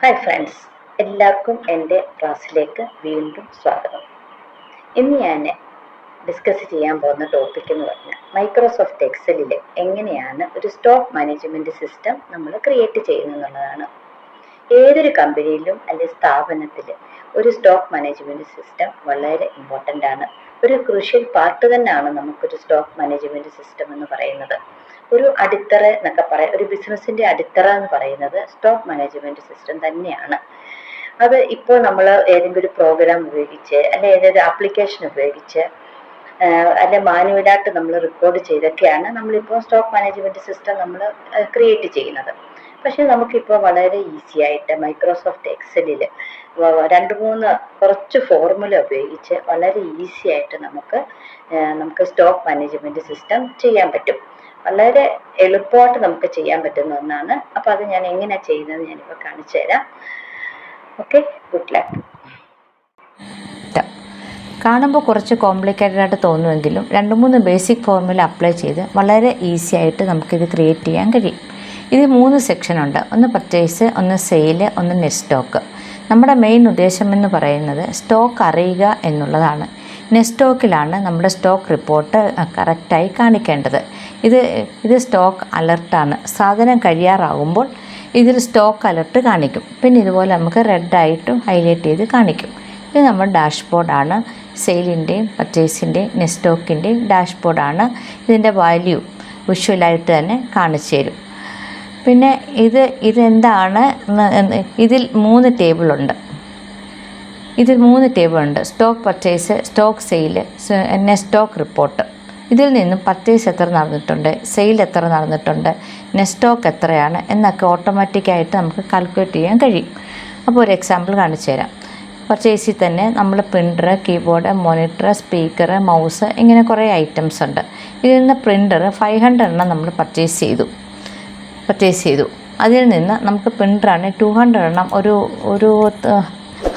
Hi friends, എല്ലാവർക്കും എൻ്റെ ക്ലാസ്സിലേക്ക് വീണ്ടും സ്വാഗതം. ഇന്ന് ഞാൻ ഡിസ്കസ് ചെയ്യാൻ പോകുന്ന ടോപ്പിക് എന്ന് പറഞ്ഞാൽ മൈക്രോസോഫ്റ്റ് എക്സലിൽ എങ്ങനെയാണ് ഒരു സ്റ്റോക്ക് മാനേജ്മെൻറ്റ് സിസ്റ്റം നമ്മൾ ക്രിയേറ്റ് ചെയ്യുന്നതെന്നുള്ളതാണ്. ഏതൊരു കമ്പനിയിലും അല്ലെങ്കിൽ സ്ഥാപനത്തിൽ ഒരു സ്റ്റോക്ക് മാനേജ്മെൻറ്റ് സിസ്റ്റം വളരെ ഇമ്പോർട്ടൻ്റ് ആണ്. ഒരു ക്രൂഷ്യൽ പാർട്ട് തന്നെയാണ് നമുക്കൊരു സ്റ്റോക്ക് മാനേജ്മെൻറ്റ് സിസ്റ്റം എന്ന് പറയുന്നത്. ഒരു അടിത്തറ എന്നൊക്കെ പറയാം, ഒരു ബിസിനസ്സിൻ്റെ അടിത്തറ എന്ന് പറയുന്നത് സ്റ്റോക്ക് മാനേജ്മെൻറ്റ് സിസ്റ്റം തന്നെയാണ്. അത് ഇപ്പോൾ നമ്മൾ ഏതെങ്കിലും ഒരു പ്രോഗ്രാം ഉപയോഗിച്ച് അല്ലെങ്കിൽ ഏതൊരു ആപ്ലിക്കേഷൻ ഉപയോഗിച്ച് അല്ലെ മാനുവലായിട്ട് നമ്മൾ റെക്കോർഡ് ചെയ്തൊക്കെയാണ് നമ്മളിപ്പോൾ സ്റ്റോക്ക് മാനേജ്മെൻറ്റ് സിസ്റ്റം നമ്മൾ ക്രിയേറ്റ് ചെയ്യുന്നത്. പക്ഷെ നമുക്കിപ്പോൾ വളരെ ഈസി ആയിട്ട് മൈക്രോസോഫ്റ്റ് എക്സലിൽ കുറച്ച് ഫോർമുല ഉപയോഗിച്ച് വളരെ ഈസി ആയിട്ട് നമുക്ക് സ്റ്റോക്ക് മാനേജ്മെൻറ്റ് സിസ്റ്റം ചെയ്യാൻ പറ്റും. വളരെ എളുപ്പമായിട്ട് നമുക്ക് ചെയ്യാൻ പറ്റുന്ന ഒന്നാണ്. അപ്പോൾ അത് ഞാൻ എങ്ങനെയാണ് ചെയ്യുന്നത് ഞാനിപ്പോൾ കാണിച്ചു തരാം. Okay, good luck. കാണുമ്പോൾ കുറച്ച് കോംപ്ലിക്കേറ്റഡ് ആയിട്ട് തോന്നുമെങ്കിലും 2-3 ബേസിക് ഫോർമുല അപ്ലൈ ചെയ്ത് വളരെ ഈസി ആയിട്ട് നമുക്കിത് ക്രിയേറ്റ് ചെയ്യാൻ കഴിയും. ഇത് 3 സെക്ഷനുണ്ട്. ഒന്ന് പർച്ചേസ്, ഒന്ന് സെയിൽ, ഒന്ന് നെറ്റ് സ്റ്റോക്ക്. നമ്മുടെ മെയിൻ ഉദ്ദേശമെന്ന് പറയുന്നത് സ്റ്റോക്ക് അറിയുക എന്നുള്ളതാണ്. നെറ്റ് സ്റ്റോക്കിലാണ് നമ്മുടെ സ്റ്റോക്ക് റിപ്പോർട്ട് കറക്റ്റായി കാണിക്കേണ്ടത്. ഇത് സ്റ്റോക്ക് അലർട്ടാണ്. സാധനം കഴിയാറാകുമ്പോൾ ഇതിൽ സ്റ്റോക്ക് അലർട്ട് കാണിക്കും. പിന്നെ ഇതുപോലെ നമുക്ക് റെഡായിട്ടും ഹൈലൈറ്റ് ചെയ്ത് കാണിക്കും. ഇത് നമ്മുടെ ഡാഷ്ബോർഡാണ്. സെയിലിൻ്റെയും പർച്ചേസിൻ്റെയും നെറ്റ് സ്റ്റോക്കിൻ്റെയും ഡാഷ്ബോർഡാണ്. ഇതിൻ്റെ വാല്യൂ വിഷ്വലായിട്ട് തന്നെ കാണിച്ചു തരും. പിന്നെ ഇതെന്താണ്, ഇതിൽ 3 ടേബിളുണ്ട്. Stock purchase, stock sale, net stock report. ഇതിൽ നിന്നും പർച്ചേസ് എത്ര നടന്നിട്ടുണ്ട്, സെയിൽ എത്ര നടന്നിട്ടുണ്ട്, നെറ്റ് സ്റ്റോക്ക് എത്രയാണ് എന്നൊക്കെ ഓട്ടോമാറ്റിക്കായിട്ട് നമുക്ക് കാൽക്കുലേറ്റ് ചെയ്യാൻ കഴിയും. അപ്പോൾ ഒരു എക്സാമ്പിൾ കാണിച്ചു തരാം. പർച്ചേസിൽ തന്നെ നമ്മൾ printer, keyboard, monitor, speaker, mouse, ഇങ്ങനെ കുറേ ഐറ്റംസ് ഉണ്ട്. ഇതിൽ നിന്ന് പ്രിൻ്റർ 500 എണ്ണം നമ്മൾ പർച്ചേസ് ചെയ്തു. അതിൽ നിന്ന് നമുക്ക് പ്രിൻ്ററാണ് 200 എണ്ണം, ഒരു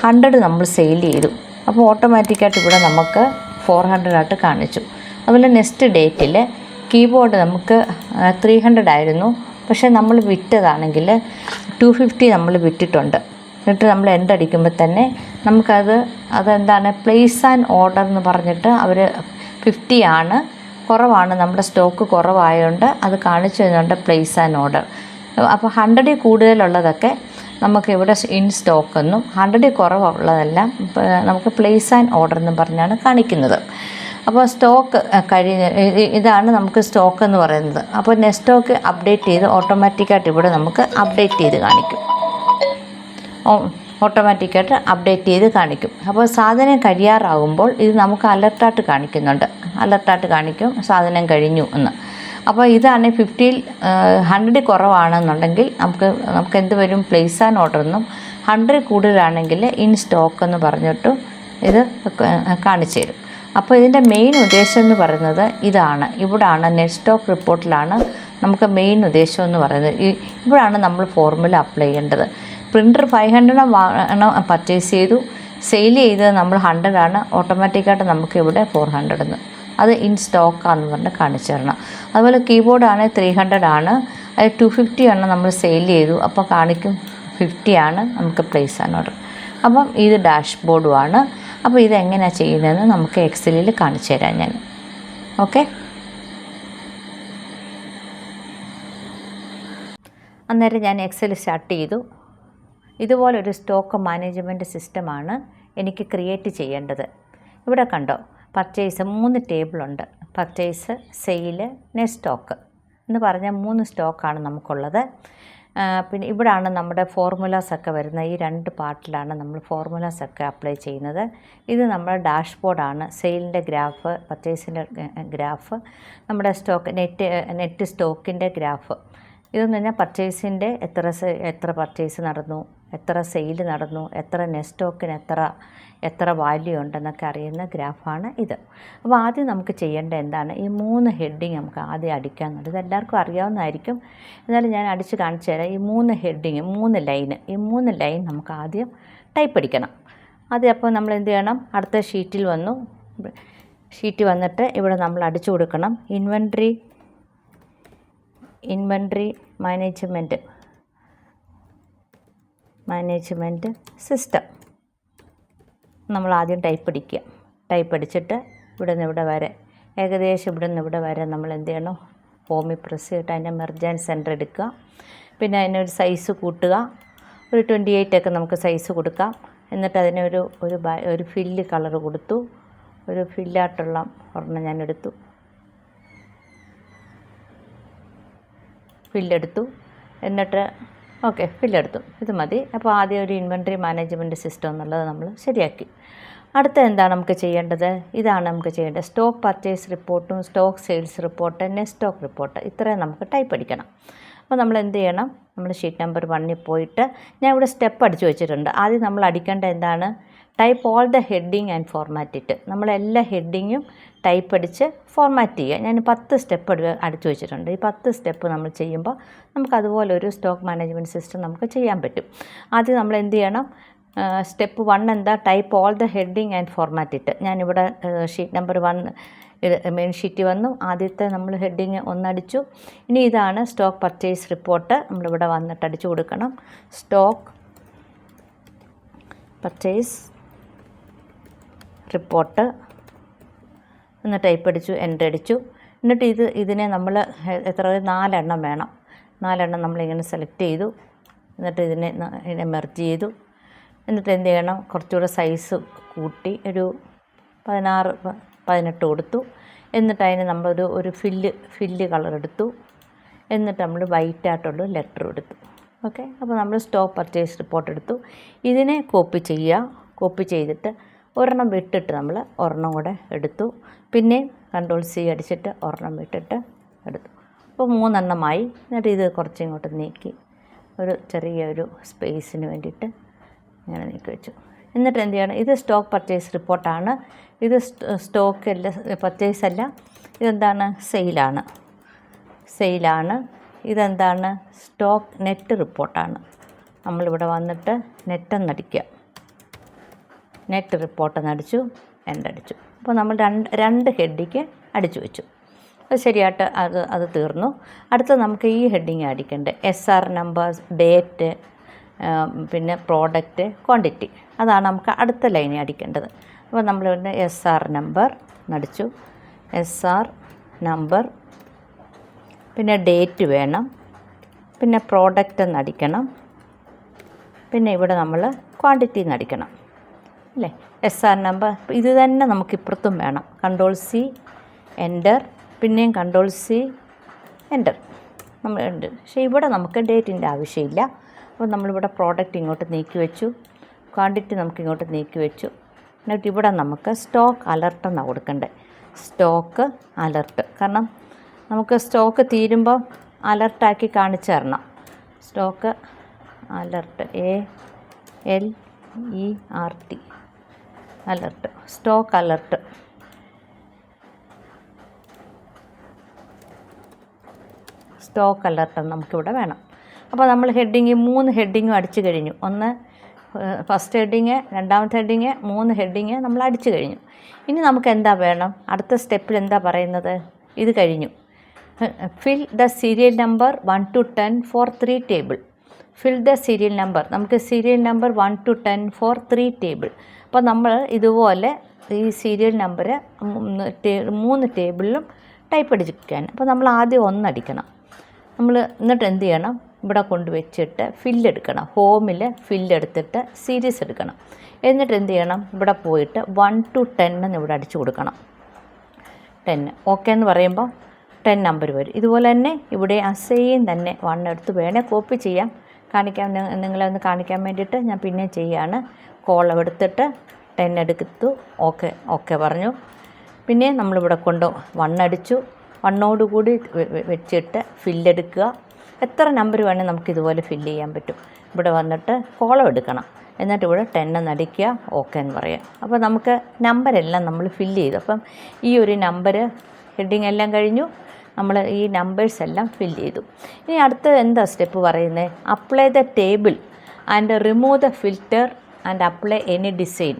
100 നമ്മൾ സെയിൽ ചെയ്തു. അപ്പോൾ ഓട്ടോമാറ്റിക്കായിട്ട് ഇവിടെ നമുക്ക് 400 ആയിട്ട് കാണിച്ചു. അതുപോലെ നെക്സ്റ്റ് ഡേറ്റിൽ കീബോർഡ് നമുക്ക് 300 ആയിരുന്നു. പക്ഷേ നമ്മൾ വിറ്റതാണെങ്കിൽ 250 നമ്മൾ വിറ്റിട്ടുണ്ട്. എന്നിട്ട് നമ്മൾ എൻഡ് അടിക്കുമ്പോൾ തന്നെ അതെന്താണ് പ്ലേസ് ആൻഡ് ഓർഡർ എന്ന് പറഞ്ഞിട്ട് അവർ 50 ആണ്, കുറവാണ്, നമ്മുടെ സ്റ്റോക്ക് കുറവായതുകൊണ്ട് അത് കാണിച്ചു തരുന്നുണ്ട് പ്ലേസ് ആൻഡ് ഓർഡർ. അപ്പോൾ 100 കൂടുതലുള്ളതൊക്കെ നമുക്കിവിടെ ഇൻ സ്റ്റോക്ക് എന്നും 100 കുറവുള്ളതെല്ലാം നമുക്ക് പ്ലേസ് ആൻഡ് ഓർഡർ എന്നും പറഞ്ഞാണ് കാണിക്കുന്നത്. അപ്പോൾ സ്റ്റോക്ക് ഇതാണ് നമുക്ക് സ്റ്റോക്ക് എന്ന് പറയുന്നത്. അപ്പോൾ നെറ്റ് സ്റ്റോക്ക് അപ്ഡേറ്റ് ചെയ്ത് ഓട്ടോമാറ്റിക്കായിട്ട് ഇവിടെ നമുക്ക് അപ്ഡേറ്റ് ചെയ്ത് കാണിക്കും. അപ്പോൾ സാധനം കഴിയാറാകുമ്പോൾ ഇത് നമുക്ക് അലർട്ടായിട്ട് കാണിക്കും സാധനം കഴിഞ്ഞു എന്ന്. അപ്പോൾ ഇതാണ് 50ൽ 100 കുറവാണെന്നുണ്ടെങ്കിൽ നമുക്ക് എന്ത് വരും, പ്ലേസ് ആൻഡ് ഓർഡർ എന്നും, 100 കൂടുതലാണെങ്കിൽ ഇൻ സ്റ്റോക്ക് എന്ന് പറഞ്ഞിട്ടും ഇത് കാണിച്ചു തരും. അപ്പോൾ ഇതിൻ്റെ മെയിൻ ഉദ്ദേശം എന്ന് പറയുന്നത് ഇവിടാണ് നെറ്റ് സ്റ്റോക്ക് റിപ്പോർട്ടിലാണ് നമുക്ക് മെയിൻ ഉദ്ദേശം എന്ന് പറയുന്നത്. ഇവിടാണ് നമ്മൾ ഫോർമുല അപ്ലൈ ചെയ്യേണ്ടത്. പ്രിൻ്റർ 500 പർച്ചേസ് ചെയ്തു, സെയിൽ ചെയ്തത് നമ്മൾ 100 ആണ്. ഓട്ടോമാറ്റിക്കായിട്ട് നമുക്കിവിടെ 400 എന്ന്, അത് ഇൻ സ്റ്റോക്കാണെന്ന് പറഞ്ഞ് കാണിച്ചു തരണം. അതുപോലെ കീബോർഡാണ് 300 ആണ്, അത് 250 ആണ് നമ്മൾ സെയിൽ ചെയ്തു. അപ്പോൾ കാണിക്കും 50 ആണ് നമുക്ക് പ്ലേസ് ആൻഡ് ഓർഡർ. അപ്പം ഇത് ഡാഷ്ബോർഡുമാണ്. അപ്പോൾ ഇതെങ്ങനെയാണ് ചെയ്യുന്നതെന്ന് നമുക്ക് എക്സലിൽ കാണിച്ചു തരാം ഞാൻ. ഓക്കെ, അന്നേരം ഞാൻ എക്സൽ സ്റ്റാർട്ട് ചെയ്തു. ഇതുപോലൊരു സ്റ്റോക്ക് മാനേജ്മെൻറ്റ് സിസ്റ്റമാണ് എനിക്ക് ക്രിയേറ്റ് ചെയ്യേണ്ടത്. ഇവിടെ കണ്ടോ, പർച്ചേസ് 3 ടേബിളുണ്ട്. പർച്ചേസ്, സെയിൽ, നെറ്റ് സ്റ്റോക്ക് എന്ന് പറഞ്ഞ 3 സ്റ്റോക്കാണ് നമുക്കുള്ളത്. പിന്നെ ഇവിടാണ് നമ്മുടെ ഫോർമുലാസൊക്കെ വരുന്നത്. ഈ 2 പാർട്ടിലാണ് നമ്മൾ ഫോർമുലാസൊക്കെ അപ്ലൈ ചെയ്യുന്നത്. ഇത് നമ്മുടെ ഡാഷ്ബോർഡാണ്. സെയിലിൻ്റെ ഗ്രാഫ്, പർച്ചേസിൻ്റെ ഗ്രാഫ്, നമ്മുടെ നെറ്റ് സ്റ്റോക്കിൻ്റെ ഗ്രാഫ്. ഇതെന്ന് പറഞ്ഞാൽ പർച്ചേസിൻ്റെ എത്ര പർച്ചേസ് നടന്നു, എത്ര സെയിൽ നടന്നു, എത്ര നെറ്റ് സ്റ്റോക്കിന് എത്ര വാല്യൂ ഉണ്ടെന്നൊക്കെ അറിയുന്ന ഗ്രാഫാണ് ഇത്. അപ്പോൾ ആദ്യം നമുക്ക് ചെയ്യേണ്ടത് എന്താണ്, ഈ 3 ഹെഡിങ് നമുക്ക് ആദ്യം അടിക്കാമെന്നുണ്ട്. ഇതെല്ലാവർക്കും അറിയാവുന്നതായിരിക്കും, എന്നാലും ഞാൻ അടിച്ച് കാണിച്ചു തരാം. ഈ 3 ഹെഡിങ്, 3 ലൈന്, ഈ 3 ലൈൻ നമുക്ക് ആദ്യം ടൈപ്പ് അടിക്കണം. അപ്പോൾ നമ്മൾ എന്ത് ചെയ്യണം, അടുത്ത ഷീറ്റിൽ വന്നിട്ട് ഇവിടെ നമ്മൾ അടിച്ചു കൊടുക്കണം ഇൻവെൻട്രി മാനേജ്മെൻറ്റ് മാനേജ്മെൻറ്റ് സിസ്റ്റം. നമ്മൾ ആദ്യം ടൈപ്പ് അടിക്കുക. ടൈപ്പ് അടിച്ചിട്ട് ഇവിടെ നിന്ന് ഇവിടെ വരെ, ഏകദേശം ഇവിടെ നിന്ന് ഇവിടെ വരെ നമ്മൾ എന്ത് ചെയ്യണം, ഹോമിൽ പ്രസ് ചെയ്തിട്ട് അതിൻ്റെ മെർജ് ആൻഡ് സെൻറ്റർ എടുക്കുക. പിന്നെ അതിനൊരു സൈസ് കൂട്ടുക. ഒരു 28 ഒക്കെ നമുക്ക് സൈസ് കൊടുക്കാം. എന്നിട്ട് അതിന് ഒരു ഫില്ല് കളർ കൊടുത്തു. ഒരു ഫില്ലായിട്ടുള്ള ഒരെണ്ണം ഞാൻ എടുത്തു, ഫില്ലെടുത്തു. എന്നിട്ട് ഓക്കെ, ഫില്ലെടുത്തു. ഇത് മതി. അപ്പോൾ ആദ്യം ഒരു ഇൻവെൻട്രി മാനേജ്മെൻറ്റ് സിസ്റ്റം എന്നുള്ളത് നമ്മൾ ശരിയാക്കി. അടുത്ത എന്താണ് നമുക്ക് ചെയ്യേണ്ടത്? ഇതാണ് നമുക്ക് ചെയ്യേണ്ടത്. സ്റ്റോക്ക് പർച്ചേസ് റിപ്പോർട്ടും stock sales report, net stock report, ഇത്രയും നമുക്ക് ടൈപ്പ് അടിക്കണം. അപ്പോൾ നമ്മൾ എന്ത് ചെയ്യണം? നമ്മൾ ഷീറ്റ് നമ്പർ 1 പോയിട്ട് ഞാൻ ഇവിടെ സ്റ്റെപ്പ് അടിച്ചു വെച്ചിട്ടുണ്ട്. ആദ്യം നമ്മൾ അടിക്കേണ്ട എന്താണ്? Type all the heading and format it. നമ്മളെല്ലാ ഹെഡിങ്ങും ടൈപ്പ് അടിച്ച് ഫോർമാറ്റ് ചെയ്യുക. ഞാൻ 10 സ്റ്റെപ്പ് അടിച്ചു വെച്ചിട്ടുണ്ട്. ഈ 10 സ്റ്റെപ്പ് നമ്മൾ ചെയ്യുമ്പോൾ നമുക്ക് അതുപോലെ ഒരു സ്റ്റോക്ക് മാനേജ്മെൻറ്റ് സിസ്റ്റം നമുക്ക് ചെയ്യാൻ പറ്റും. ആദ്യം നമ്മൾ എന്ത് ചെയ്യണം? സ്റ്റെപ്പ് 1 എന്താ? Type all the heading and format it. ഞാനിവിടെ ഷീറ്റ് നമ്പർ 1 മെയിൻ ഷീറ്റ് വന്നു. ആദ്യത്തെ നമ്മൾ ഹെഡിങ് 1 അടിച്ചു. ഇനി ഇതാണ് സ്റ്റോക്ക് പർച്ചേസ് റിപ്പോർട്ട്. നമ്മളിവിടെ വന്നിട്ട് അടിച്ചു കൊടുക്കണം. സ്റ്റോക്ക് പർച്ചേസ് റിപ്പോർട്ട് എന്ന് ടൈപ്പ് അടിച്ചു, എൻ്റർ അടിച്ചു. എന്നിട്ട് ഇതിനെ നമ്മൾ എത്ര 4 എണ്ണം വേണം. 4 എണ്ണം നമ്മളിങ്ങനെ സെലക്ട് ചെയ്തു. എന്നിട്ട് ഇതിനെ മെർജ് ചെയ്തു. എന്നിട്ട് എന്ത് ചെയ്യണം? കുറച്ചുകൂടെ സൈസ് കൂട്ടി ഒരു 16-18 കൊടുത്തു. എന്നിട്ട് അതിന് നമ്മളൊരു ഫില്ല് കളർ എടുത്തു. എന്നിട്ട് നമ്മൾ വൈറ്റ് ആയിട്ടുള്ള ലെറ്റർ എടുത്തു. ഓക്കെ, അപ്പോൾ നമ്മൾ സ്റ്റോക്ക് പർച്ചേസ് റിപ്പോർട്ട് എടുത്തു. ഇതിനെ കോപ്പി ചെയ്യുക. കോപ്പി ചെയ്തിട്ട് ഒരെണ്ണം വിട്ടിട്ട് നമ്മൾ ഒരെണ്ണം കൂടെ എടുത്തു. പിന്നെ Ctrl+C അടിച്ചിട്ട് ഒരെണ്ണം വിട്ടിട്ട് എടുത്തു. അപ്പോൾ 3 എണ്ണമായി. എന്നിട്ട് ഇത് കുറച്ചിങ്ങോട്ട് നീക്കി ഒരു ചെറിയൊരു സ്പേസിന് വേണ്ടിയിട്ട് ഇങ്ങനെ നീക്കി വെച്ചു. എന്നിട്ട് എന്ത് ചെയ്യണം? ഇത് സ്റ്റോക്ക് പർച്ചേസ് റിപ്പോർട്ടാണ്. ഇത് സ്റ്റോക്ക് അല്ല, പർച്ചേസ് അല്ല. ഇതെന്താണ്? സെയിലാണ്. ഇതെന്താണ്? സ്റ്റോക്ക് നെറ്റ് റിപ്പോർട്ടാണ്. നമ്മളിവിടെ വന്നിട്ട് നെറ്റെന്നടിക്കുക. നെറ്റ് റിപ്പോർട്ടെന്നടിച്ചു, എൻ്റടിച്ചു. അപ്പോൾ നമ്മൾ രണ്ട് ഹെഡിക്ക് അടിച്ചു വെച്ചു. അത് ശരിയായിട്ട് അത് തീർന്നു. അടുത്ത നമുക്ക് ഈ ഹെഡിങ് അടിക്കേണ്ടത് SR നമ്പേഴ്സ്, ഡേറ്റ്, പിന്നെ പ്രോഡക്റ്റ്, ക്വാണ്ടിറ്റി. അതാണ് നമുക്ക് അടുത്ത ലൈനിൽ അടിക്കേണ്ടത്. അപ്പോൾ നമ്മളിവിടെ SR നമ്പർ നടിച്ചു. SR നമ്പർ, പിന്നെ ഡേറ്റ് വേണം, പിന്നെ പ്രോഡക്റ്റ് എന്നടിക്കണം, പിന്നെ ഇവിടെ നമ്മൾ ക്വാണ്ടിറ്റി എന്നടിക്കണം അല്ലേ. SR നമ്പർ ഇത് തന്നെ നമുക്ക് ഇപ്പുറത്തും വേണം. Ctrl+C എൻ്റർ, പിന്നെയും Ctrl+C എൻ്റർ നമ്മൾ ഉണ്ട്. പക്ഷേ ഇവിടെ നമുക്ക് ഡേറ്റിൻ്റെ ആവശ്യമില്ല. അപ്പോൾ നമ്മളിവിടെ പ്രോഡക്റ്റ് ഇങ്ങോട്ട് നീക്കി വെച്ചു, ക്വാണ്ടിറ്റി നമുക്ക് ഇങ്ങോട്ട് നീക്കി വെച്ചു. എന്നിട്ട് ഇവിടെ നമുക്ക് സ്റ്റോക്ക് അലർട്ട് എന്നാണ് കൊടുക്കേണ്ടത്. സ്റ്റോക്ക് അലർട്ട്, കാരണം നമുക്ക് സ്റ്റോക്ക് തീരുമ്പോൾ അലർട്ടാക്കി കാണിച്ചു തരണം. Stock alert, ALERT, alert, stock alert. Stock alert നമുക്കിവിടെ വേണം. അപ്പോൾ നമ്മൾ 3 ഹെഡിങ്ങും അടിച്ചു കഴിഞ്ഞു. ഒന്ന് ഫസ്റ്റ് ഹെഡിങ്, രണ്ടാമത്തെ ഹെഡിങ്, 3 ഹെഡിങ് നമ്മൾ അടിച്ചു കഴിഞ്ഞു. ഇനി നമുക്ക് എന്താ വേണം? അടുത്ത സ്റ്റെപ്പിൽ എന്താ പറയുന്നത്? ഇത് കഴിഞ്ഞു. Fill the serial number 1 to 10 for 3 table. Fill the serial number, നമുക്ക് serial number 1 to 10 for 3 table. അപ്പോൾ നമ്മൾ ഇതുപോലെ ഈ സീരിയൽ നമ്പർ 3 ടേബിളിലും ടൈപ്പ് അടിച്ചിരിക്കാൻ. അപ്പോൾ നമ്മൾ ആദ്യം 1 അടിക്കണം. എന്നിട്ട് എന്ത് ചെയ്യണം? ഇവിടെ കൊണ്ടുവച്ചിട്ട് ഫില്ലെടുക്കണം. ഹോമിൽ ഫില്ലെടുത്തിട്ട് സീരീസ് എടുക്കണം. എന്നിട്ട് എന്ത് ചെയ്യണം? ഇവിടെ പോയിട്ട് 1 to 10 എന്ന് ഇവിടെ അടിച്ചു കൊടുക്കണം. 10 ഓക്കെ എന്ന് പറയുമ്പോൾ 10 നമ്പർ വരും. ഇതുപോലെ തന്നെ ഇവിടെ ആ സെയിം തന്നെ 1 എടുത്ത് വേണേൽ കോപ്പി ചെയ്യാം. നിങ്ങളെ ഒന്ന് കാണിക്കാൻ വേണ്ടിയിട്ട് ഞാൻ പിന്നെ ചെയ്യാണ്. കോളം എടുത്തിട്ട് 10 എടുത്തു, ഓക്കെ പറഞ്ഞു. പിന്നെ നമ്മളിവിടെ 1 അടിച്ചു. 1ഓടുകൂടി വെച്ചിട്ട് ഫില്ലെടുക്കുക. എത്ര നമ്പർ വേണേൽ നമുക്കിതുപോലെ ഫില്ല് ചെയ്യാൻ പറ്റും. ഇവിടെ വന്നിട്ട് കോളം എടുക്കണം. എന്നിട്ട് ഇവിടെ 10 എന്നടിക്കുക, ഓക്കെ എന്ന് പറയാം. അപ്പോൾ നമുക്ക് നമ്പരെല്ലാം നമ്മൾ ഫില്ല് ചെയ്തു. അപ്പം ഈ ഒരു നമ്പർ ഹെഡിങ് എല്ലാം കഴിഞ്ഞു. നമ്മൾ ഈ നമ്പേഴ്സ് എല്ലാം ഫില്ല് ചെയ്തു. ഇനി അടുത്ത എന്താ സ്റ്റെപ്പ് പറയുന്നത്? Apply the table and remove the filter and apply any design.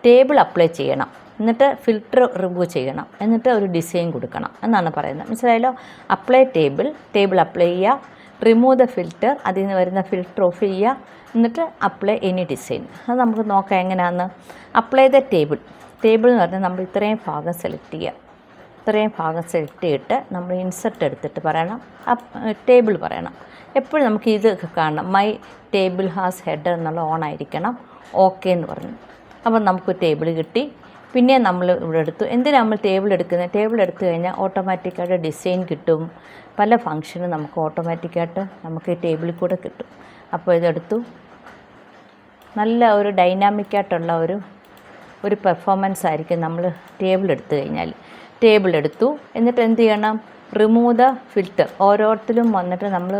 Table apply ചെയ്യണം, എന്നിട്ട് ഫിൽറ്റർ റിമൂവ് ചെയ്യണം, എന്നിട്ട് ഒരു ഡിസൈൻ കൊടുക്കണം എന്നാണ് പറയുന്നത്. മനസ്സിലായല്ലോ? അപ്ലൈ ടേബിൾ അപ്ലൈ ചെയ്യുക, റിമൂവ് ദ ഫിൽറ്റർ, അതിൽ നിന്ന് വരുന്ന ഫിൽറ്റർ ഓഫ് ചെയ്യുക, എന്നിട്ട് അപ്ലൈ എനി ഡിസൈൻ. അത് നമുക്ക് നോക്കാം എങ്ങനെയാണെന്ന്. അപ്ലൈ ദ ടേബിൾ എന്ന് പറഞ്ഞാൽ നമ്മൾ ഇത്രയും ഭാഗം സെലക്ട് ചെയ്യുക. ഇത്രയും ഭാഗം സെലക്ട് ചെയ്തിട്ട് നമ്മൾ ഇൻസെർട്ട് എടുത്തിട്ട് പറയണം ടേബിൾ പറയണം. എപ്പോഴും നമുക്ക് ഇത് കാണണം, മൈ ടേബിൾ ഹാസ് ഹെഡർ എന്നുള്ള ഓൺ ആയിരിക്കണം. ഓക്കെ എന്ന് പറഞ്ഞു. അപ്പം നമുക്ക് ടേബിൾ കിട്ടി. പിന്നെ നമ്മൾ ഇവിടെ എടുത്തു. എന്തിനാണ് നമ്മൾ ടേബിൾ എടുക്കുന്നത്? ടേബിൾ എടുത്തു കഴിഞ്ഞാൽ ഓട്ടോമാറ്റിക്കായിട്ട് ഡിസൈൻ കിട്ടും. പല ഫങ്ഷനും നമുക്ക് ഓട്ടോമാറ്റിക്കായിട്ട് നമുക്ക് ഈ ടേബിളിൽ കൂടെ കിട്ടും. അപ്പോൾ ഇതെടുത്തു. നല്ല ഒരു ഡൈനാമിക്കായിട്ടുള്ള ഒരു പെർഫോമൻസ് ആയിരിക്കും നമ്മൾ ടേബിൾ എടുത്തു കഴിഞ്ഞാൽ. ടേബിൾ എടുത്തു. എന്നിട്ട് എന്ത് ചെയ്യണം? Remove the filter. ഓരോരുത്തരും വന്നിട്ട് നമ്മൾ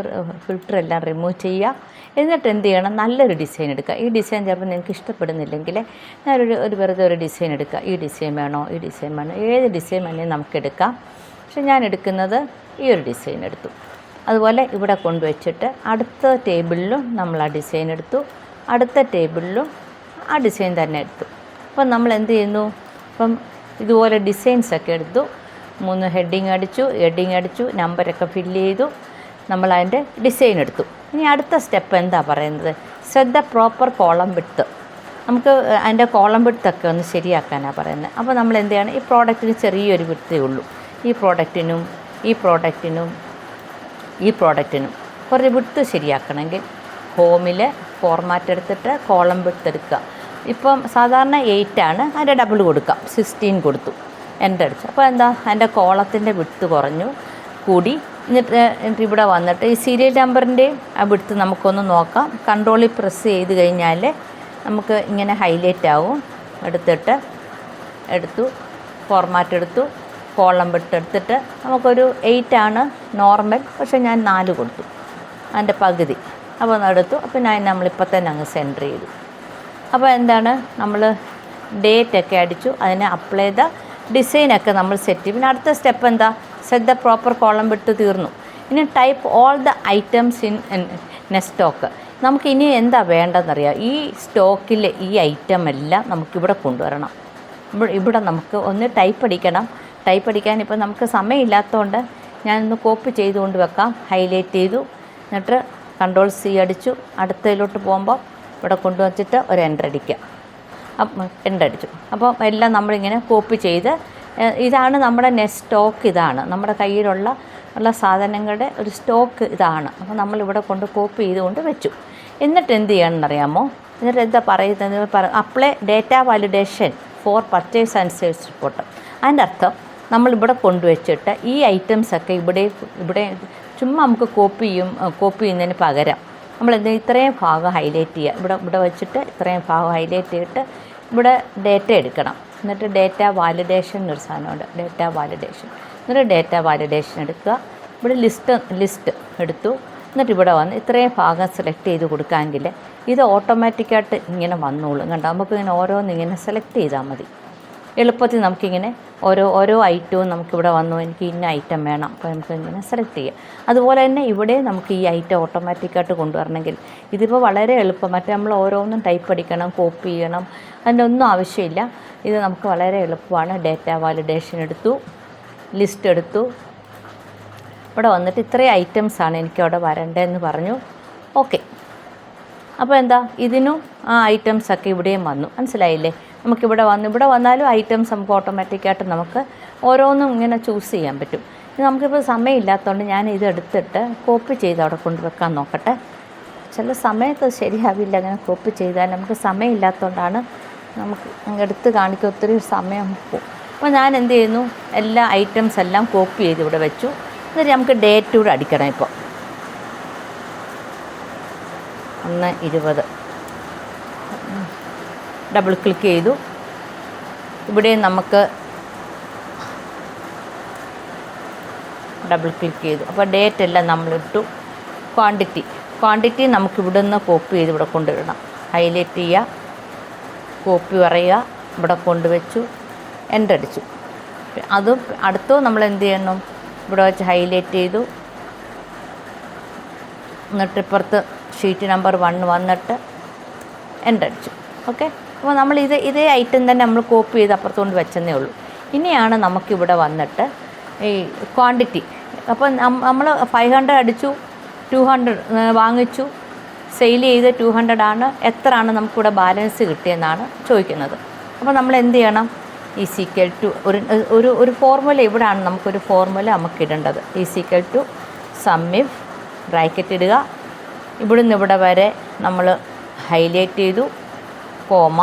ഫിൽറ്റർ എല്ലാം റിമൂവ് ചെയ്യുക. എന്നിട്ട് എന്ത് ചെയ്യണം? നല്ലൊരു ഡിസൈൻ എടുക്കുക. ഈ ഡിസൈൻ ചിലപ്പോൾ നിങ്ങൾക്ക് ഇഷ്ടപ്പെടുന്നില്ലെങ്കിൽ ഞാനൊരു വെറുതെ ഒരു ഡിസൈൻ എടുക്കുക. ഈ ഡിസൈൻ വേണോ, ഈ ഡിസൈൻ വേണോ, ഏത് ഡിസൈൻ വേണമെങ്കിലും നമുക്ക് എടുക്കാം. പക്ഷെ ഞാൻ എടുക്കുന്നത് ഈ ഒരു ഡിസൈൻ എടുത്തു. അതുപോലെ ഇവിടെ കൊണ്ടുവച്ചിട്ട് അടുത്ത ടേബിളിലും നമ്മൾ ആ ഡിസൈൻ എടുത്തു. അടുത്ത ടേബിളിലും ആ ഡിസൈൻ തന്നെ എടുത്തു. അപ്പം നമ്മൾ എന്ത് ചെയ്യുന്നു? അപ്പം ഇതുപോലെ ഡിസൈൻസൊക്കെ എടുത്തു. 3 ഹെഡിങ് അടിച്ചു, നമ്പരൊക്കെ ഫില്ല് ചെയ്തു. നമ്മളതിൻ്റെ ഡിസൈൻ എടുത്തു. ഇനി അടുത്ത സ്റ്റെപ്പ് എന്താ പറയുന്നത്? Set the proper column width. നമുക്ക് അതിൻ്റെ കോളം വിഡ്ത്തൊക്കെ ഒന്ന് ശരിയാക്കാനാണ് പറയുന്നത്. അപ്പോൾ നമ്മൾ എന്ത് ചെയ്യണം? ഈ പ്രോഡക്റ്റിന് ചെറിയൊരു വിഡ്ത്തേ ഉള്ളൂ. ഈ പ്രോഡക്റ്റിനും കുറച്ച് വിഡ്ത്ത് ശരിയാക്കണമെങ്കിൽ ഹോമിൽ ഫോർമാറ്റ് എടുത്തിട്ട് കോളം വിഡ്ത്ത് എടുക്കുക. ഇപ്പം സാധാരണ 8 ആണ്, അതിൻ്റെ ഡബിൾ കൊടുക്കാം. 16 കൊടുത്തു, എൻ്റർ അടിച്ചു. അപ്പോൾ എന്താ, അതിൻ്റെ കോളത്തിൻ്റെ വിഡ്ത്ത് കൂടി. എന്നിട്ട് ഇവിടെ വന്നിട്ട് ഈ സീരിയൽ നമ്പറിൻ്റെയും ആ വിഡ്ത്ത് നമുക്കൊന്ന് നോക്കാം. കൺട്രോളിൽ പ്രസ് ചെയ്ത് കഴിഞ്ഞാൽ നമുക്ക് ഇങ്ങനെ ഹൈലൈറ്റ് ആവും. എടുത്തു ഫോർമാറ്റ് എടുത്തു, കോളം വിഡ്ത്ത് എടുത്തിട്ട് നമുക്കൊരു 8 ആണ് നോർമൽ, പക്ഷേ ഞാൻ 4 കൊടുത്തു, അതിൻ്റെ പകുതി. അപ്പോൾ എടുത്തു. അപ്പോൾ നമ്മളിപ്പോൾ തന്നെ അങ്ങ് സെൻറ്റർ ചെയ്തു. അപ്പോൾ എന്താണ്, നമ്മൾ ഡേറ്റൊക്കെ അടിച്ചു, അതിനെ അപ്ലൈ ചെയ്ത ഡിസൈനൊക്കെ നമ്മൾ സെറ്റ് ചെയ്യും. പിന്നെ അടുത്ത സ്റ്റെപ്പ് എന്താ? സെറ്റ് ദ പ്രോപ്പർ കോളം വിട്ട് തീർന്നു. ഇനി type all the items in next stock. നമുക്കിനി എന്താ വേണ്ടതെന്നറിയാം. ഈ സ്റ്റോക്കിൽ ഈ ഐറ്റം എല്ലാം നമുക്കിവിടെ കൊണ്ടുവരണം. ഇവിടെ നമുക്ക് ഒന്ന് ടൈപ്പ് അടിക്കാൻ ഇപ്പോൾ നമുക്ക് സമയമില്ലാത്തതുകൊണ്ട് ഞാനൊന്ന് കോപ്പി ചെയ്തുകൊണ്ട് വെക്കാം. ഹൈലൈറ്റ് ചെയ്തു, എന്നിട്ട് കൺട്രോൾ C അടിച്ചു. അടുത്തതിലോട്ട് പോകുമ്പോൾ ഇവിടെ കൊണ്ടുവച്ചിട്ട് ഒരു എൻ്റർ അടിക്കുക. എൻ്റർ അടിച്ചു. അപ്പോൾ എല്ലാം നമ്മളിങ്ങനെ കോപ്പി ചെയ്ത്, ഇതാണ് നമ്മുടെ നെക്സ്റ്റ് സ്റ്റോക്ക്. ഇതാണ് നമ്മുടെ കയ്യിലുള്ള സാധനങ്ങളുടെ ഒരു സ്റ്റോക്ക് ഇതാണ്. അപ്പോൾ നമ്മളിവിടെ കൊണ്ട് കോപ്പി ചെയ്തുകൊണ്ട് വെച്ചു. എന്നിട്ട് എന്ത് ചെയ്യണമെന്നറിയാമോ? എന്നിട്ട് എന്താ പറയുന്നത്? Apply data validation four purchase and sales report. അതിൻ്റെ അർത്ഥം നമ്മളിവിടെ കൊണ്ടുവച്ചിട്ട് ഈ ഐറ്റംസൊക്കെ ഇവിടെ ചുമ്മാ നമുക്ക് കോപ്പി ചെയ്യുന്നതിന് പകരം നമ്മൾ ഇത്രയും ഭാഗം ഹൈലൈറ്റ് ചെയ്യുക. ഇവിടെ വെച്ചിട്ട് ഇത്രയും ഭാഗം ഹൈലൈറ്റ് ചെയ്തിട്ട് ഇവിടെ ഡേറ്റ എടുക്കണം. എന്നിട്ട് ഡേറ്റ വാലിഡേഷൻ ഒരു സാധനമുണ്ട്, ഡേറ്റ വാലിഡേഷൻ. എന്നിട്ട് ഡേറ്റ വാലിഡേഷൻ എടുക്കുക. ഇവിടെ ലിസ്റ്റ് എടുത്തു. എന്നിട്ട് ഇവിടെ വന്ന് ഇത്രയും ഭാഗം സെലക്ട് ചെയ്ത് കൊടുക്കാമെങ്കിൽ ഇത് ഓട്ടോമാറ്റിക്കായിട്ട് ഇങ്ങനെ വന്നോളും. കണ്ടോ, നമുക്കിങ്ങനെ ഓരോന്നിങ്ങനെ സെലക്ട് ചെയ്താൽ മതി. എളുപ്പത്തിൽ നമുക്കിങ്ങനെ ഓരോ ഐറ്റവും നമുക്കിവിടെ വന്നു, എനിക്ക് ഇന്ന ഐറ്റം വേണം, അപ്പോൾ നമുക്ക് ഇങ്ങനെ സെലക്ട് ചെയ്യാം. അതുപോലെ തന്നെ ഇവിടെ നമുക്ക് ഈ ഐറ്റം ഓട്ടോമാറ്റിക്കായിട്ട് കൊണ്ടുവരണമെങ്കിൽ ഇതിപ്പോൾ വളരെ എളുപ്പം. മറ്റേ നമ്മൾ ഓരോന്നും ടൈപ്പ് അടിക്കണം, കോപ്പി ചെയ്യണം, അതിൻ്റെ ഒന്നും ആവശ്യമില്ല. ഇത് നമുക്ക് വളരെ എളുപ്പമാണ്. ഡേറ്റ വാലിഡേഷൻ എടുത്തു, ലിസ്റ്റ് എടുത്തു. ഇവിടെ വന്നിട്ട് ഇത്രയും ഐറ്റംസാണ് എനിക്കവിടെ വരേണ്ടതെന്ന് പറഞ്ഞു. ഓക്കെ. അപ്പോൾ എന്താ, ഇതിനും ആ ഐറ്റംസൊക്കെ ഇവിടെയും വന്നു. മനസ്സിലായില്ലേ? നമുക്കിവിടെ വന്നാലും ഐറ്റംസ് നമുക്ക് ഓട്ടോമാറ്റിക്കായിട്ട് നമുക്ക് ഓരോന്നും ഇങ്ങനെ ചൂസ് ചെയ്യാൻ പറ്റും. ഇത് നമുക്കിപ്പോൾ സമയമില്ലാത്തതുകൊണ്ട് ഞാൻ ഇതെടുത്തിട്ട് കോപ്പി ചെയ്ത് അവിടെ കൊണ്ടുവെക്കാൻ നോക്കട്ടെ. ചില സമയത്ത് ശരിയാവില്ല, അങ്ങനെ കോപ്പി ചെയ്താൽ നമുക്ക് സമയമില്ലാത്തതുകൊണ്ടാണ്. നമുക്ക് എടുത്ത് കാണിക്കാൻ ഒത്തിരി സമയം പോകും. അപ്പോൾ ഞാൻ എന്ത് ചെയ്യുന്നു, എല്ലാ ഐറ്റംസ് എല്ലാം കോപ്പി ചെയ്ത് ഇവിടെ വെച്ചു. എന്നിട്ട് നമുക്ക് ഡേറ്റ് കൂടെ അടിക്കണം. ഇപ്പോൾ 1/20 ഡബിൾ ക്ലിക്ക് ചെയ്തു. ഇവിടെ നമുക്ക് ഡബിൾ ക്ലിക്ക് ചെയ്തു. അപ്പോൾ ഡേറ്റ് എല്ലാം നമ്മളിട്ടു. ക്വാണ്ടിറ്റി നമുക്ക് ഇവിടെ നിന്ന് കോപ്പി ചെയ്ത് ഇവിടെ കൊണ്ടുവരണം. ഹൈലൈറ്റ് ചെയ്യുക, കോപ്പി പറയുക, ഇവിടെ കൊണ്ടുവച്ചു, എൻ്റർ അടിച്ചു. അതും അടുത്തും നമ്മൾ എന്ത് ചെയ്യണം, ഇവിടെ വെച്ച് ഹൈലൈറ്റ് ചെയ്തു. എന്നിട്ട് ഇപ്പുറത്ത് ഷീറ്റ് നമ്പർ 1 വന്നിട്ട് എൻ്റർ അടിച്ചു. ഓക്കെ. അപ്പോൾ നമ്മൾ ഇതേ ഐറ്റം തന്നെ നമ്മൾ കോപ്പി ചെയ്ത് അപ്പുറത്തുകൊണ്ട് വെച്ചെന്നേ ഉള്ളൂ. ഇനിയാണ് നമുക്കിവിടെ വന്നിട്ട് ഈ ക്വാണ്ടിറ്റി. അപ്പോൾ നമ്മൾ 500 അടിച്ചു, 200 വാങ്ങിച്ചു, സെയിൽ ചെയ്ത് 200 ആണ്, എത്രയാണ് നമുക്കിവിടെ ബാലൻസ് കിട്ടിയെന്നാണ് ചോദിക്കുന്നത്. അപ്പോൾ നമ്മൾ എന്ത് ചെയ്യണം? ഈസിക്കൽ ടു ഒരു ഫോർമുല ഇവിടെയാണ് നമുക്കൊരു ഫോർമുല നമുക്ക് ഇടേണ്ടത്. Is equal to sum if bracket ഇടുക, ഇവിടുന്ന് ഇവിടെ വരെ നമ്മൾ ഹൈലൈറ്റ് ചെയ്തു, കോമ.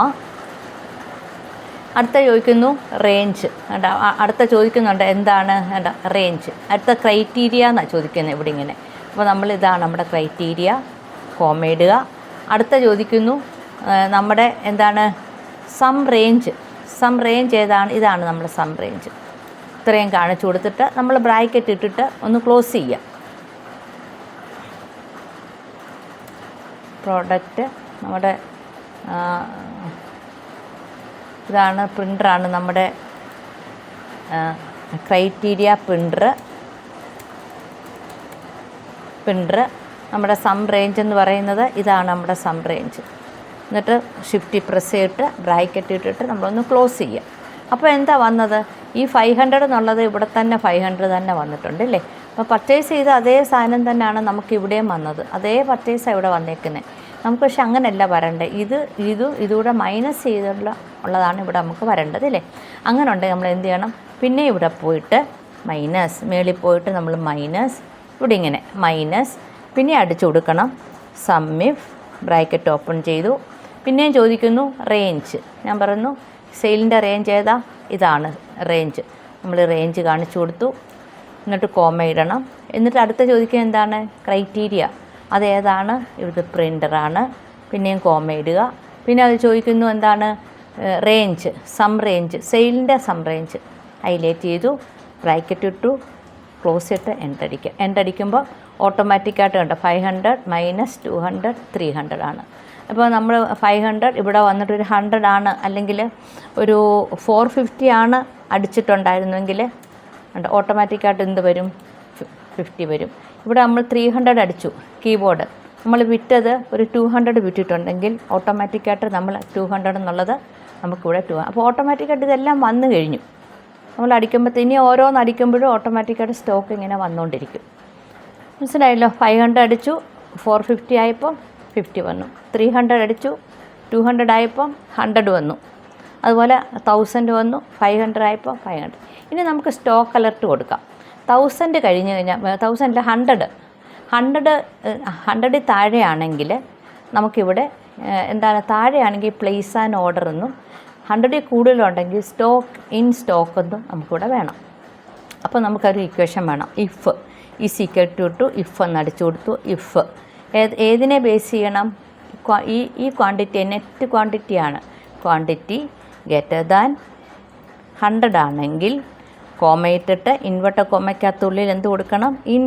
അടുത്ത ചോദിക്കുന്നു റേഞ്ച്. അടുത്ത ചോദിക്കുന്നുണ്ട് എന്താണ് റേഞ്ച്. അടുത്ത ക്രൈറ്റീരിയ എന്നാണ് ചോദിക്കുന്നത് ഇവിടെ ഇങ്ങനെ. അപ്പോൾ നമ്മൾ ഇതാണ് നമ്മുടെ ക്രൈറ്റീരിയ, കോമ ഇടുക. അടുത്ത ചോദിക്കുന്നു നമ്മുടെ എന്താണ് സം റേഞ്ച്. സം റേഞ്ച് ഏതാണ്? ഇതാണ് നമ്മുടെ സം റേഞ്ച്. ഇത്രയും കാണിച്ചു കൊടുത്തിട്ട് നമ്മൾ ബ്രാക്കറ്റ് ഇട്ടിട്ട് ഒന്ന് ക്ലോസ് ചെയ്യുക. പ്രോഡക്റ്റ് നമ്മുടെ ഇതാണ് പ്രിൻ്ററാണ് നമ്മുടെ ക്രൈറ്റീരിയ പ്രിൻ്റർ. നമ്മുടെ സം റേഞ്ച് എന്ന് പറയുന്നത് ഇതാണ് നമ്മുടെ സം റേഞ്ച്. എന്നിട്ട് ഷിഫ്റ്റ് പ്രസ് ചെയ്തിട്ട് ബ്രാക്കറ്റ് ഇട്ടിട്ട് നമ്മളൊന്ന് ക്ലോസ് ചെയ്യുക. അപ്പോൾ എന്താ വന്നത്? ഈ 500 എന്നുള്ളത് ഇവിടെ തന്നെ 500 തന്നെ വന്നിട്ടുണ്ട് അല്ലേ? അപ്പോൾ പർച്ചേസ് ചെയ്ത അതേ സാധനം തന്നെയാണ് നമുക്ക് ഇവിടെയും വന്നത്. അതേ പർച്ചേസാണ് ഇവിടെ വന്നേക്കുന്നത്. നമുക്ക് പക്ഷെ അങ്ങനെയല്ല വരേണ്ടത്. ഇതുകൂടെ മൈനസ് ചെയ്തുള്ളതാണ് ഇവിടെ നമുക്ക് വരേണ്ടത് അല്ലേ? അങ്ങനെ ഉണ്ടെങ്കിൽ നമ്മൾ എന്ത് ചെയ്യണം? പിന്നെ ഇവിടെ പോയിട്ട് മൈനസ്, മേളിൽ പോയിട്ട് നമ്മൾ മൈനസ്, ഇവിടെ ഇങ്ങനെ മൈനസ്, പിന്നെ അടിച്ചു കൊടുക്കണം സം ഇഫ് ബ്രാക്കറ്റ് ഓപ്പൺ ചെയ്തു. പിന്നെയും ചോദിക്കുന്നു റേഞ്ച്. ഞാൻ പറഞ്ഞു സെയിലിൻ്റെ റേഞ്ച് ഏതാ? ഇതാണ് റേഞ്ച്. നമ്മൾ റേഞ്ച് കാണിച്ചു കൊടുത്തു. എന്നിട്ട് കോമ ഇടണം. എന്നിട്ട് അടുത്ത ചോദിക്കുന്നത് എന്താണ്? ക്രൈറ്റീരിയ. അതേതാണ്? ഇത് പ്രിൻ്ററാണ്. പിന്നെയും കോമ ഇടുക. പിന്നെ അത് ചോദിക്കുന്നു എന്താണ്? റേഞ്ച്, സം റേഞ്ച്, സെയിലിൻ്റെ സം റേഞ്ച്. ഹൈലൈറ്റ് ചെയ്തു, ബ്രാക്കറ്റ് ഇട്ടു, ക്ലോസ് ഇട്ട് എൻ്റടിക്കുക. എൻ്റടിക്കുമ്പോൾ ഓട്ടോമാറ്റിക്കായിട്ട് കണ്ടോ 500 മൈനസ് 200 300 ആണ്. അപ്പോൾ നമ്മൾ 500 ഇവിടെ വന്നിട്ട് ഒരു 100 ആണ്, അല്ലെങ്കിൽ ഒരു 450 ആണ് അടിച്ചിട്ടുണ്ടായിരുന്നെങ്കിൽ ഓട്ടോമാറ്റിക്കായിട്ട് എന്ത് വരും? 50 വരും. ഇവിടെ നമ്മൾ 300 അടിച്ചു കീബോർഡ്. നമ്മൾ വിറ്റത് ഒരു 200 വിറ്റിട്ടുണ്ടെങ്കിൽ ഓട്ടോമാറ്റിക്കായിട്ട് നമ്മൾ 200 എന്നുള്ളത് നമുക്കിവിടെ 2. അപ്പോൾ ഓട്ടോമാറ്റിക്കായിട്ട് ഇതെല്ലാം വന്നു കഴിഞ്ഞു. നമ്മൾ അടിക്കുമ്പോൾ ഇനി ഓരോന്ന് അടിക്കുമ്പോഴും ഓട്ടോമാറ്റിക്കായിട്ട് സ്റ്റോക്ക് ഇങ്ങനെ വന്നുകൊണ്ടിരിക്കും. മനസ്സിലായല്ലോ? 500 അടിച്ചു, 450 ആയപ്പോൾ 50 വന്നു. 300 അടിച്ചു, 200 ആയപ്പോൾ 100 വന്നു. അതുപോലെ 1000 വന്നു, 500 ആയപ്പോൾ 500. ഇനി നമുക്ക് സ്റ്റോക്ക് അലർട്ട് കൊടുക്കാം. 1000 കഴിഞ്ഞ് കഴിഞ്ഞാൽ 1000 100 താഴെയാണെങ്കിൽ നമുക്കിവിടെ എന്താണ്? താഴെയാണെങ്കിൽ പ്ലേസ് ആൻഡ് ഓർഡർ എന്നും 100 കൂടുതലുണ്ടെങ്കിൽ ഇൻ സ്റ്റോക്ക് എന്നും നമുക്കിവിടെ വേണം. അപ്പോൾ നമുക്കൊരു ഇക്വേഷൻ വേണം. If is equal to if എന്ന് അടിച്ചു കൊടുത്തു. ഇഫ് ഏതിനെ ബേസ് ചെയ്യണം? ഈ ക്വാണ്ടിറ്റി നെറ്റ് ക്വാണ്ടിറ്റിയാണ്. ക്വാണ്ടിറ്റി ഗ്രേറ്റർ ദാൻ 100 ആണെങ്കിൽ കോമയിട്ടിട്ട് ഇൻവെർട്ടർ കോമയ്ക്കകത്തുള്ളിൽ എന്ത് കൊടുക്കണം? In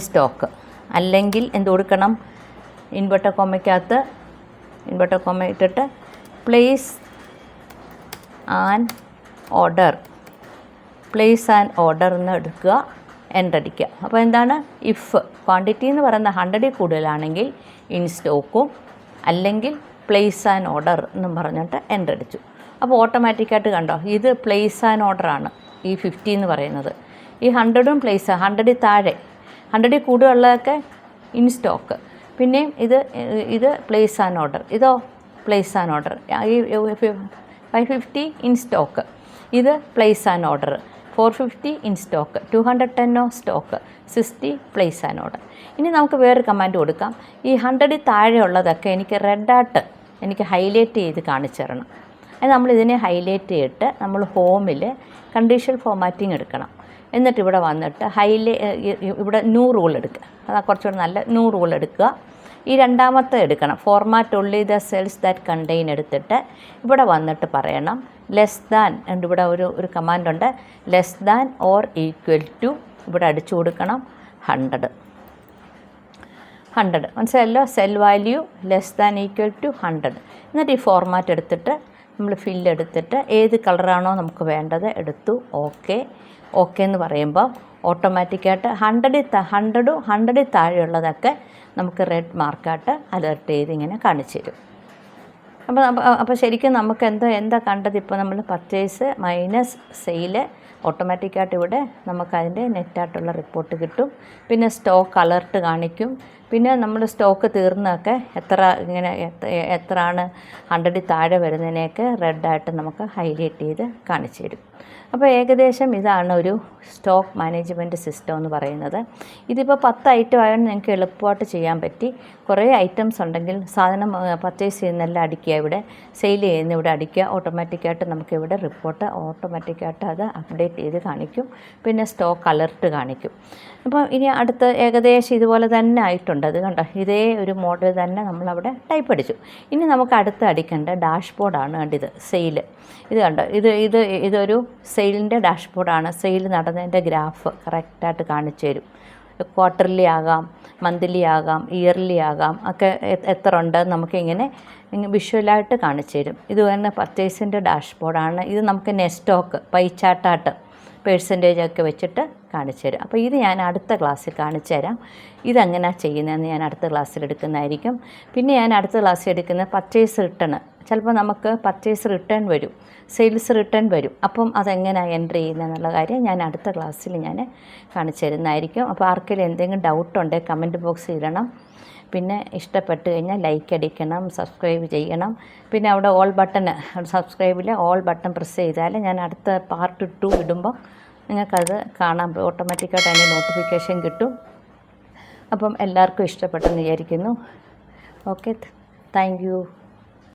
stock. അല്ലെങ്കിൽ എന്ത് കൊടുക്കണം? ഇൻവെർട്ടർ കോമ ഇട്ടിട്ട് പ്ലേസ് ആൻഡ് ഓർഡർ എന്ന് എടുക്കുക, എൻ്റടിക്കുക. അപ്പോൾ എന്താണ്? ഇഫ് ക്വാണ്ടിറ്റി എന്ന് പറയുന്നത് 100 കൂടുതലാണെങ്കിൽ ഇൻ സ്റ്റോക്കും, അല്ലെങ്കിൽ പ്ലേസ് ആൻഡ് ഓർഡർ എന്നും പറഞ്ഞിട്ട് എൻ്റടിച്ചു. അപ്പോൾ ഓട്ടോമാറ്റിക്കായിട്ട് കണ്ടോ, ഇത് പ്ലേസ് ആൻഡ് ഓർഡറാണ് ഈ 50 എന്ന് പറയുന്നത്. ഈ 100ഉം പ്ലേസ്, 100 താഴെ, 100 കൂടുതലുള്ളതൊക്കെ ഇൻ സ്റ്റോക്ക്. പിന്നെയും ഇത് പ്ലേസ് ആൻഡ് ഓർഡർ, ഇതോ പ്ലേസ് ആൻഡ് ഓർഡർ. ഈ 550 ഇൻ സ്റ്റോക്ക്, ഇത് place and order. 450 in stock, 210 stock, 60 place and order. ഇനി നമുക്ക് വേറൊരു കമാൻഡ് കൊടുക്കാം. ഈ 100 താഴെയുള്ളതൊക്കെ എനിക്ക് റെഡായിട്ട് എനിക്ക് ഹൈലൈറ്റ് ചെയ്ത് കാണിച്ചു തരണം. അത് നമ്മളിതിനെ ഹൈലൈറ്റ് ചെയ്തിട്ട് നമ്മൾ ഹോമിൽ കണ്ടീഷണൽ ഫോർമാറ്റിംഗ് എടുക്കണം. എന്നിട്ട് ഇവിടെ വന്നിട്ട് ഇവിടെ ന്യൂ റൂൾ എടുക്കുക. അതാ കുറച്ചുകൂടെ നല്ല ന്യൂ റൂൾ എടുക്കുക. ഈ രണ്ടാമത്തെ എടുക്കണം, format only the cells that contain എടുത്തിട്ട് ഇവിടെ വന്നിട്ട് പറയണം ലെസ് ദാൻ. and ഇവിടെ ഒരു കമാൻഡുണ്ട്, less than or equal to. ഇവിടെ അടിച്ചു കൊടുക്കണം 100. മനസ്സിലല്ലോ? Cell value less than equal to 100. എന്നിട്ട് ഈ ഫോർമാറ്റ് എടുത്തിട്ട് നമ്മൾ ഫില്ല് എടുത്തിട്ട് ഏത് കളറാണോ നമുക്ക് വേണ്ടത് എടുത്തു. ഓക്കെ എന്ന് പറയുമ്പോൾ ഓട്ടോമാറ്റിക്കായിട്ട് 100 താഴെയുള്ളതൊക്കെ നമുക്ക് റെഡ് മാർക്കായിട്ട് അലർട്ട് ചെയ്ത് ഇങ്ങനെ കാണിച്ചു തരും. അപ്പോൾ ശരിക്കും നമുക്ക് എന്താ കണ്ടത്? ഇപ്പോൾ നമ്മൾ പർച്ചേസ് മൈനസ് സെയിൽ ഓട്ടോമാറ്റിക്കായിട്ട് ഇവിടെ നമുക്കതിൻ്റെ നെറ്റായിട്ടുള്ള റിപ്പോർട്ട് കിട്ടും. പിന്നെ സ്റ്റോക്ക് അലർട്ട് കാണിക്കും. പിന്നെ നമ്മൾ സ്റ്റോക്ക് തീർന്നൊക്കെ എത്രയാണ് 100 താഴെ വരുന്നതിനെയൊക്കെ റെഡായിട്ട് നമുക്ക് ഹൈലൈറ്റ് ചെയ്ത് കാണിച്ചു തരും. അപ്പോൾ ഏകദേശം ഇതാണ് ഒരു സ്റ്റോക്ക് മാനേജ്മെൻറ്റ് സിസ്റ്റം എന്ന് പറയുന്നത്. ഇതിപ്പോൾ 10 ഐറ്റം ആയതുകൊണ്ട് നിങ്ങൾക്ക് എളുപ്പമായിട്ട് ചെയ്യാൻ പറ്റി. കുറേ ഐറ്റംസ് ഉണ്ടെങ്കിൽ സാധനം പർച്ചേസ് ചെയ്യുന്നതെല്ലാം അടിക്കുക, ഇവിടെ സെയിൽ ചെയ്യുന്ന ഇവിടെ അടിക്കുക. ഓട്ടോമാറ്റിക്കായിട്ട് നമുക്കിവിടെ റിപ്പോർട്ട് ഓട്ടോമാറ്റിക്കായിട്ട് അത് അപ്ഡേറ്റ് ചെയ്ത് കാണിക്കും. പിന്നെ സ്റ്റോക്ക് അലർട്ട് കാണിക്കും. അപ്പോൾ ഇനി അടുത്ത ഏകദേശം ഇതുപോലെ തന്നെ ആയിട്ടുണ്ട്. അത് കണ്ടോ, ഇതേ ഒരു മോഡൽ തന്നെ നമ്മളവിടെ ടൈപ്പ് അടിച്ചു. ഇനി നമുക്ക് അടുത്ത് അടിക്കേണ്ട ഡാഷ്ബോർഡാണ്. കണ്ടിത് സെയിൽ, ഇത് കണ്ടോ, ഇതൊരു സെയിലിൻ്റെ ഡാഷ്ബോർഡാണ്. സെയിൽ നടന്നതിൻ്റെ ഗ്രാഫ് കറക്റ്റായിട്ട് കാണിച്ചു തരും. ക്വാർട്ടർലി ആകാം, മന്ത്ലി ആകാം, ഇയർലി ആകാം, ഒക്കെ എത്ര ഉണ്ട് നമുക്കിങ്ങനെ വിഷ്വലായിട്ട് കാണിച്ചു തരും. ഇത് തന്നെ പർച്ചേസിൻ്റെ ഡാഷ്ബോർഡാണ്. ഇത് നമുക്ക് നെസ്റ്റോക്ക് പൈ ചാർട്ടായിട്ട് പേഴ്സൻറ്റേജൊക്കെ വെച്ചിട്ട് കാണിച്ചു തരും. അപ്പോൾ ഇത് ഞാൻ അടുത്ത ക്ലാസ്സിൽ കാണിച്ചു തരാം. ഇതെങ്ങനെയാണ് ചെയ്യുന്നതെന്ന് ഞാൻ അടുത്ത ക്ലാസ്സിൽ എടുക്കുന്നതായിരിക്കും. പിന്നെ ഞാൻ അടുത്ത ക്ലാസ്സിൽ എടുക്കുന്ന പർച്ചേസ് റിട്ടേൺ. ചിലപ്പോൾ നമുക്ക് പർച്ചേസ് റിട്ടേൺ വരും, സെയിൽസ് റിട്ടേൺ വരും. അപ്പം അതെങ്ങനെയാണ് എൻട്രി ചെയ്യുന്നതെന്നുള്ള കാര്യം ഞാൻ അടുത്ത ക്ലാസ്സിൽ ഞാൻ കാണിച്ചു തരുന്നതായിരിക്കും. അപ്പോൾ ആർക്കെങ്കിലും എന്തെങ്കിലും ഡൗട്ടുണ്ടെങ്കിൽ കമൻറ്റ് ബോക്സിൽ ഇടണം. പിന്നെ ഇഷ്ടപ്പെട്ട് കഴിഞ്ഞാൽ ലൈക്ക് അടിക്കണം, സബ്സ്ക്രൈബ് ചെയ്യണം. പിന്നെ അവിടെ ഓൾ ബട്ടൺ, സബ്സ്ക്രൈബിൽ ഓൾ ബട്ടൺ പ്രസ് ചെയ്താൽ ഞാൻ അടുത്ത പാർട്ട് 2 ഇടുമ്പോൾ നിങ്ങൾക്കത് കാണാൻ ഓട്ടോമാറ്റിക്കായിട്ട് അതിൻ്റെ നോട്ടിഫിക്കേഷൻ കിട്ടും. അപ്പം എല്ലാവർക്കും ഇഷ്ടപ്പെട്ടെന്ന് വിചാരിക്കുന്നു. Okay, thank you.